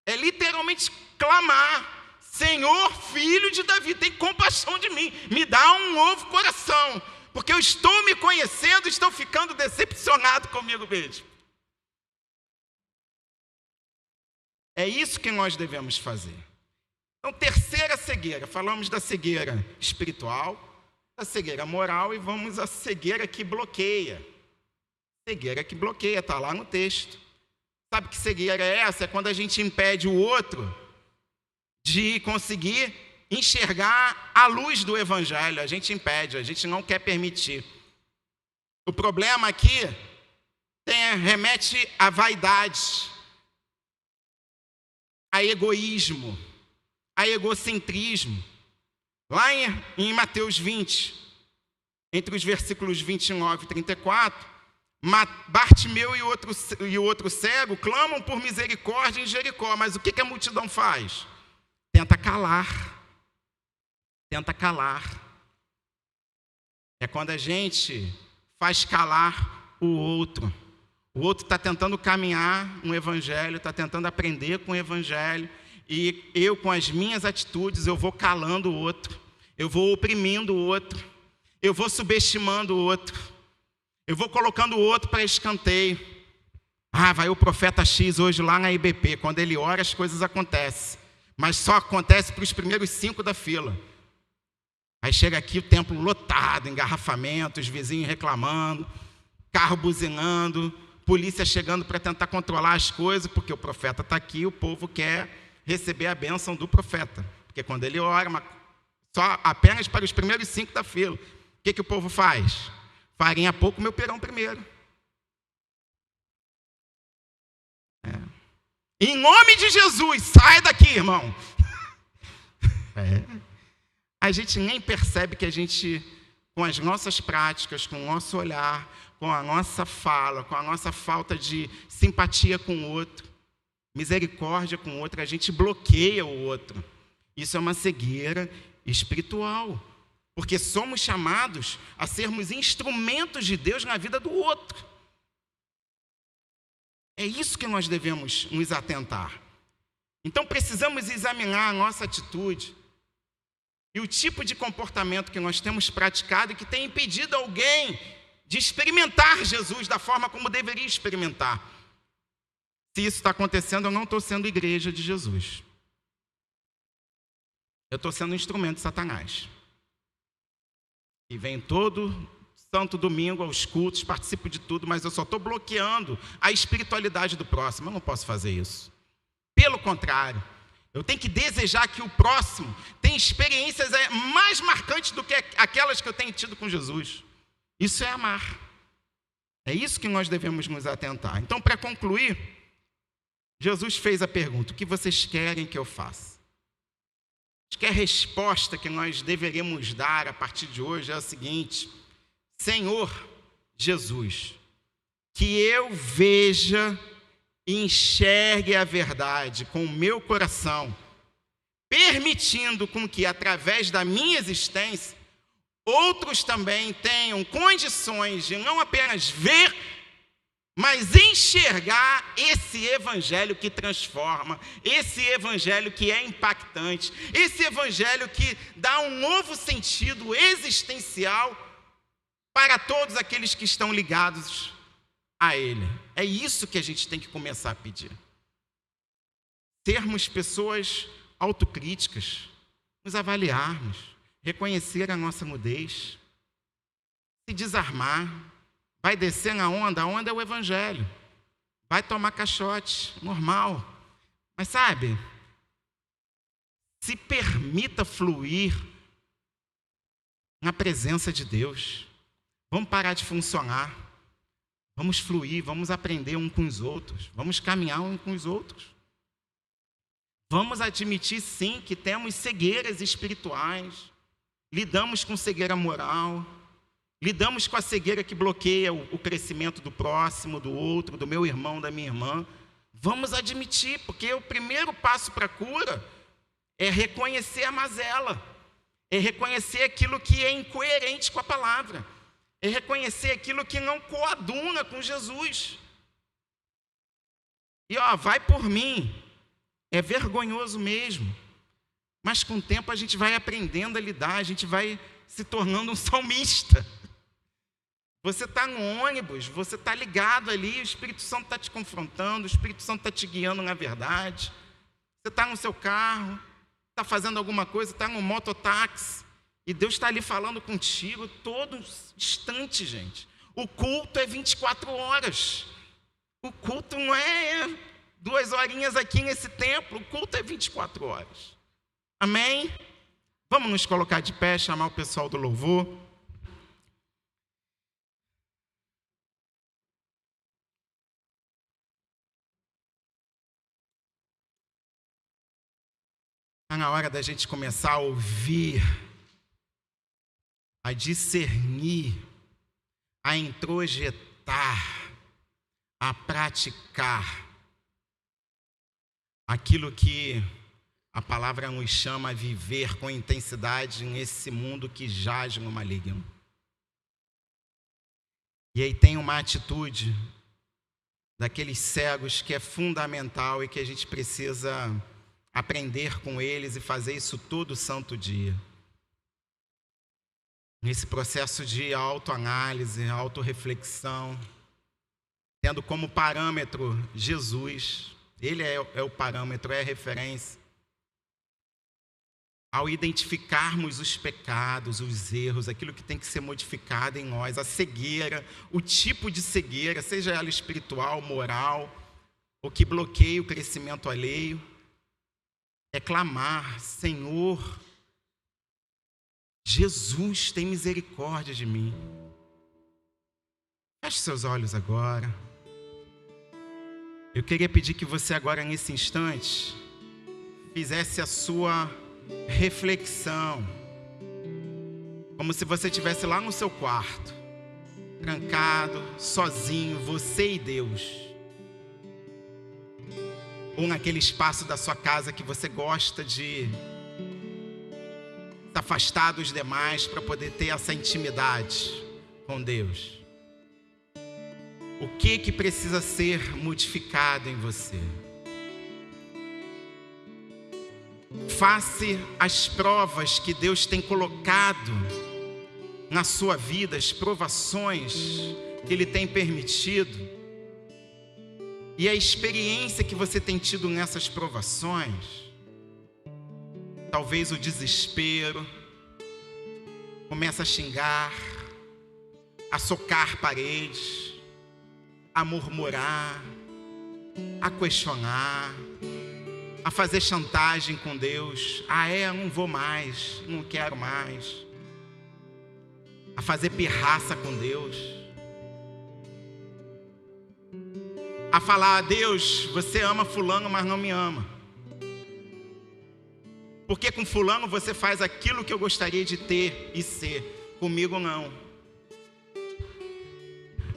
É literalmente clamar: Senhor, filho de Davi, tem compaixão de mim, me dá um novo coração. Porque eu estou me conhecendo, estou ficando decepcionado comigo mesmo. É isso que nós devemos fazer. Então, terceira cegueira. Falamos da cegueira espiritual, da cegueira moral e vamos à cegueira que bloqueia. Cegueira que bloqueia, está lá no texto. Sabe que cegueira é essa? É quando a gente impede o outro de conseguir enxergar a luz do Evangelho. A gente impede, a gente não quer permitir. O problema aqui remete à vaidade, a egoísmo, a egocentrismo. Lá em Mateus 20, entre os versículos 29 e 34, Bartimeu e outro cego clamam por misericórdia em Jericó. Mas o que a multidão faz? Tenta calar. Tenta calar. É quando a gente faz calar o outro. O outro está tentando caminhar no Evangelho, está tentando aprender com o Evangelho, e eu, com as minhas atitudes, eu vou calando o outro, eu vou oprimindo o outro, eu vou subestimando o outro, eu vou colocando o outro para escanteio. Vai o profeta X hoje lá na IBP, quando ele ora as coisas acontecem, mas só acontece para os primeiros 5 da fila. Aí chega aqui o templo lotado, engarrafamento, os vizinhos reclamando, carro buzinando, polícia chegando para tentar controlar as coisas, porque o profeta está aqui, o povo quer receber a bênção do profeta. Porque quando ele ora, só apenas para os primeiros 5 da fila, o que o povo faz? Farinha pouco, meu perão primeiro. Em nome de Jesus, sai daqui, irmão. A gente nem percebe que a gente, com as nossas práticas, com o nosso olhar, com a nossa fala, com a nossa falta de simpatia com o outro, misericórdia com o outro, a gente bloqueia o outro. Isso é uma cegueira espiritual, porque somos chamados a sermos instrumentos de Deus na vida do outro. É isso que nós devemos nos atentar. Então precisamos examinar a nossa atitude e o tipo de comportamento que nós temos praticado e que tem impedido alguém de experimentar Jesus da forma como deveria experimentar. Se isso está acontecendo, eu não estou sendo igreja de Jesus. eu estou sendo um instrumento de Satanás. E vem todo santo domingo aos cultos, participo de tudo, mas eu só estou bloqueando a espiritualidade do próximo. Eu não posso fazer isso. Pelo contrário, eu tenho que desejar que o próximo tenha experiências mais marcantes do que aquelas que eu tenho tido com Jesus. Isso é amar. É isso que nós devemos nos atentar. Então, para concluir, Jesus fez a pergunta: o que vocês querem que eu faça? Acho que a resposta que nós deveríamos dar a partir de hoje é a seguinte: Senhor Jesus, que eu veja e enxergue a verdade com o meu coração, permitindo com que, através da minha existência, outros também tenham condições de não apenas ver, mas enxergar esse evangelho que transforma, esse evangelho que é impactante, esse evangelho que dá um novo sentido existencial para todos aqueles que estão ligados a ele. É isso que a gente tem que começar a pedir. Sermos pessoas autocríticas, nos avaliarmos, reconhecer a nossa nudez, se desarmar. Vai descer na onda, a onda é o evangelho. Vai tomar caixote, normal. Mas sabe, se permita fluir na presença de Deus. Vamos parar de funcionar. Vamos fluir, vamos aprender um com os outros. Vamos caminhar um com os outros. Vamos admitir, sim, que temos cegueiras espirituais. Lidamos com cegueira moral. Lidamos com a cegueira que bloqueia o crescimento do próximo, do outro, do meu irmão, da minha irmã. Vamos admitir, porque o primeiro passo para a cura é reconhecer a mazela. É reconhecer aquilo que é incoerente com a palavra. É reconhecer aquilo que não coaduna com Jesus. E vai por mim. É vergonhoso mesmo. Mas com o tempo a gente vai aprendendo a lidar, a gente vai se tornando um salmista. Você está no ônibus, você está ligado ali, o Espírito Santo está te confrontando, o Espírito Santo está te guiando na verdade. Você está no seu carro, está fazendo alguma coisa, está no mototáxi, e Deus está ali falando contigo todo instante, gente. O culto é 24 horas. O culto não é 2 horinhas aqui nesse templo, o culto é 24 horas. Amém? Vamos nos colocar de pé, chamar o pessoal do louvor. Está na hora da gente começar a ouvir, a discernir, a introjetar, a praticar aquilo que a palavra nos chama a viver com intensidade nesse mundo que jaz no maligno. E aí tem uma atitude daqueles cegos que é fundamental e que a gente precisa aprender com eles e fazer isso todo santo dia. Nesse processo de autoanálise, autorreflexão, tendo como parâmetro Jesus, ele é o parâmetro, é a referência. Ao identificarmos os pecados, os erros, aquilo que tem que ser modificado em nós, a cegueira, o tipo de cegueira, seja ela espiritual, moral, ou que bloqueia o crescimento alheio, é clamar: Senhor, Jesus, tem misericórdia de mim. Feche seus olhos agora. Eu queria pedir que você agora, nesse instante, fizesse a sua reflexão, como se você estivesse lá no seu quarto, trancado, sozinho, você e Deus. Ou naquele espaço da sua casa que você gosta de se afastar dos demais para poder ter essa intimidade com Deus. O que precisa ser modificado em você? Face às provas que Deus tem colocado na sua vida, as provações que Ele tem permitido, e a experiência que você tem tido nessas provações, talvez o desespero, começa a xingar, a socar paredes, a murmurar, a questionar, a fazer chantagem com Deus. Não vou mais, não quero mais. A fazer pirraça com Deus. A falar: Deus, você ama fulano, mas não me ama. Porque com fulano você faz aquilo que eu gostaria de ter e ser. Comigo não.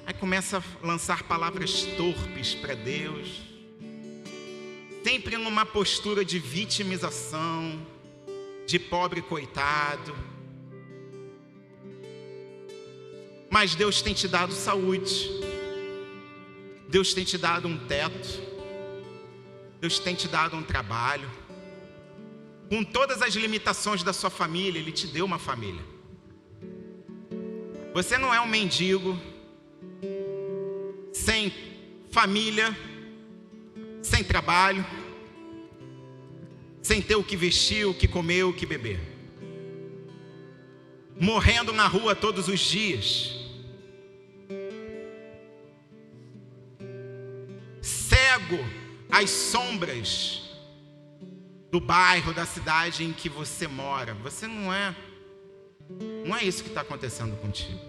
Aí começa a lançar palavras torpes para Deus. Sempre numa postura de vitimização, de pobre coitado. Mas Deus tem te dado saúde. Deus tem te dado um teto. Deus tem te dado um trabalho. Com todas as limitações da sua família, Ele te deu uma família. Você não é um mendigo, sem família, sem trabalho, sem ter o que vestir, o que comer, o que beber. Morrendo na rua todos os dias. Cego às sombras do bairro, da cidade em que você mora. Você não é isso que está acontecendo contigo.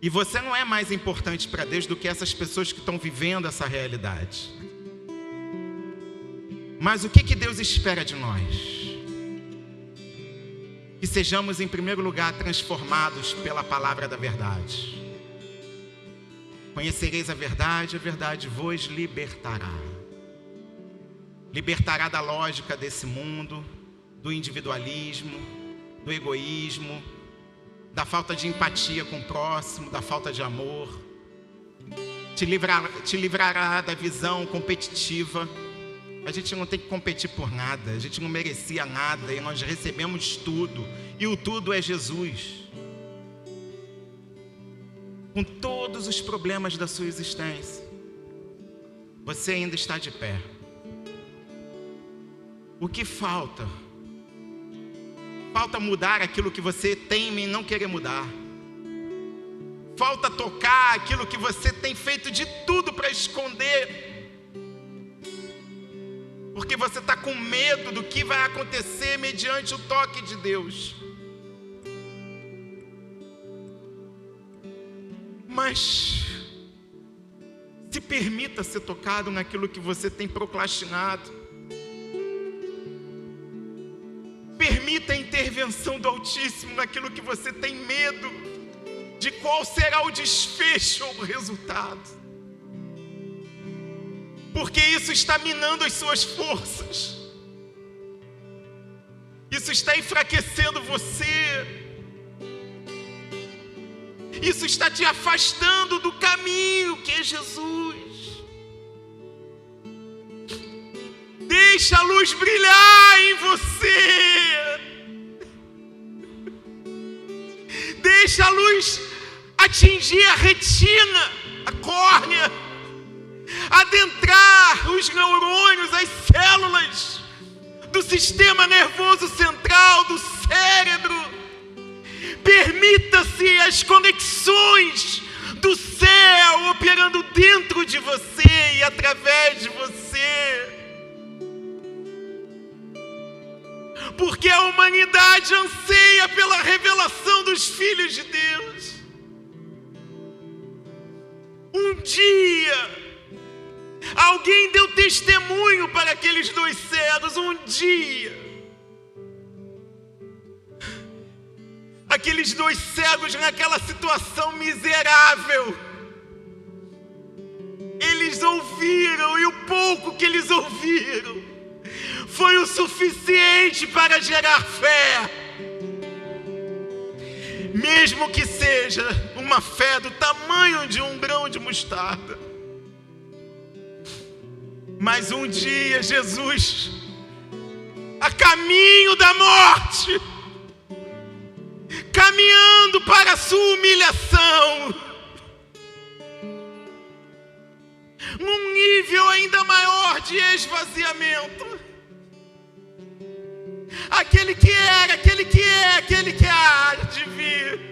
E você não é mais importante para Deus do que essas pessoas que estão vivendo essa realidade. Mas o que Deus espera de nós? Que sejamos, em primeiro lugar, transformados pela palavra da verdade. Conhecereis a verdade vos libertará. Libertará da lógica desse mundo, do individualismo, do egoísmo, da falta de empatia com o próximo, da falta de amor. Te livrará da visão competitiva. A gente não tem que competir por nada, a gente não merecia nada e nós recebemos tudo. E o tudo é Jesus. Com todos os problemas da sua existência, você ainda está de pé. O que falta? Falta mudar aquilo que você teme em não querer mudar. Falta tocar aquilo que você tem feito de tudo para esconder. Porque você está com medo do que vai acontecer mediante o toque de Deus. Mas se permita ser tocado naquilo que você tem procrastinado. Permita a intervenção do Altíssimo naquilo que você tem medo de qual será o desfecho ou o resultado. Porque isso está minando as suas forças. Isso está enfraquecendo você. Isso está te afastando do caminho que é Jesus. Deixa a luz brilhar em você. Deixa a luz atingir a retina, a córnea, adentrar os neurônios, as células do sistema nervoso central, do cérebro. Permita-se as conexões do céu operando dentro de você e através de você. Porque a humanidade anseia pela revelação dos filhos de Deus. Um dia, alguém deu testemunho para aqueles dois cegos. Um dia, aqueles dois cegos naquela situação miserável, eles ouviram, e o pouco que eles ouviram foi o suficiente para gerar fé. Mesmo que seja uma fé do tamanho de um grão de mostarda. Mas um dia Jesus, a caminho da morte, caminhando para a sua humilhação, num nível nível ainda maior de esvaziamento. Aquele que era, aquele que é, aquele que há de vir.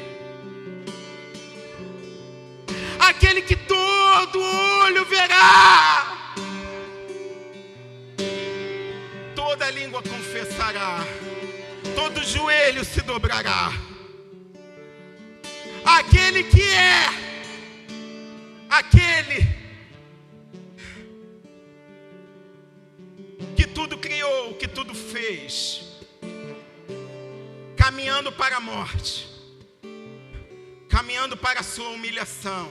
Aquele que todo olho verá, toda língua confessará, todo joelho se dobrará. Aquele que é, aquele que tudo criou, que tudo fez, caminhando para a morte, caminhando para a sua humilhação,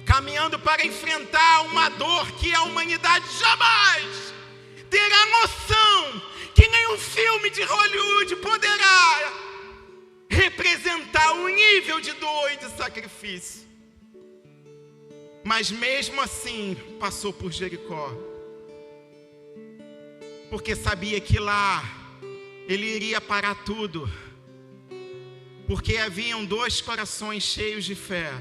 caminhando para enfrentar uma dor que a humanidade jamais terá noção, que nenhum filme de Hollywood poderá representar o nível de dor e de sacrifício. Mas mesmo assim passou por Jericó, porque sabia que lá ele iria parar tudo, porque haviam 2 corações cheios de fé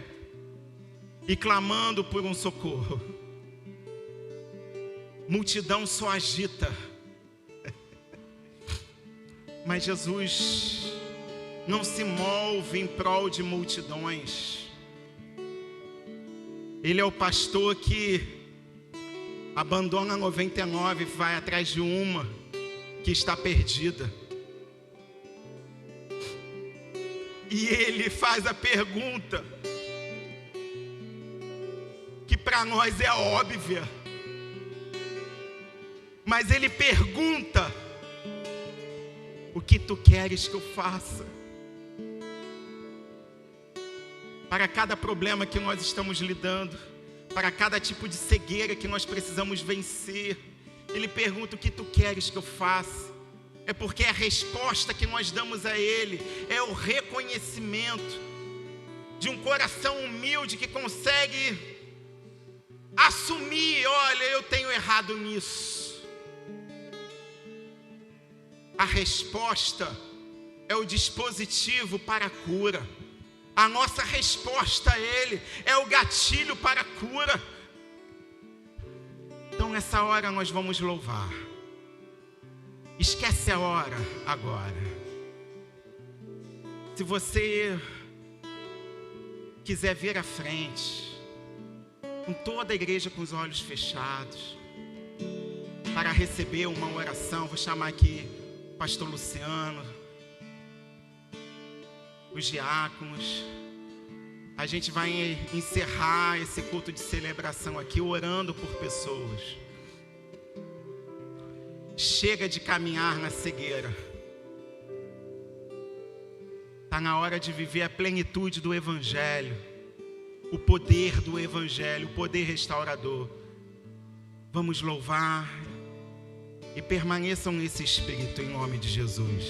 e clamando por um socorro. Multidão só agita, mas Jesus não se move em prol de multidões. Ele é o pastor que abandona 99 e vai atrás de uma que está perdida. E ele faz a pergunta que para nós é óbvia, mas ele pergunta: o que tu queres que eu faça? Para cada problema que nós estamos lidando, para cada tipo de cegueira que nós precisamos vencer, ele pergunta: o que tu queres que eu faça? É porque a resposta que nós damos a ele é o reconhecimento de um coração humilde que consegue assumir: olha, eu tenho errado nisso. A resposta é o dispositivo para a cura. A nossa resposta a ele é o gatilho para a cura. Então nessa hora nós vamos louvar. Esquece a hora agora. Se você quiser vir à frente, com toda a igreja com os olhos fechados, para receber uma oração, vou chamar aqui o pastor Luciano, os diáconos. A gente vai encerrar esse culto de celebração aqui orando por pessoas. Chega de caminhar na cegueira. Está na hora de viver a plenitude do Evangelho, o poder do Evangelho, o poder restaurador. Vamos louvar e permaneçam nesse espírito em nome de Jesus.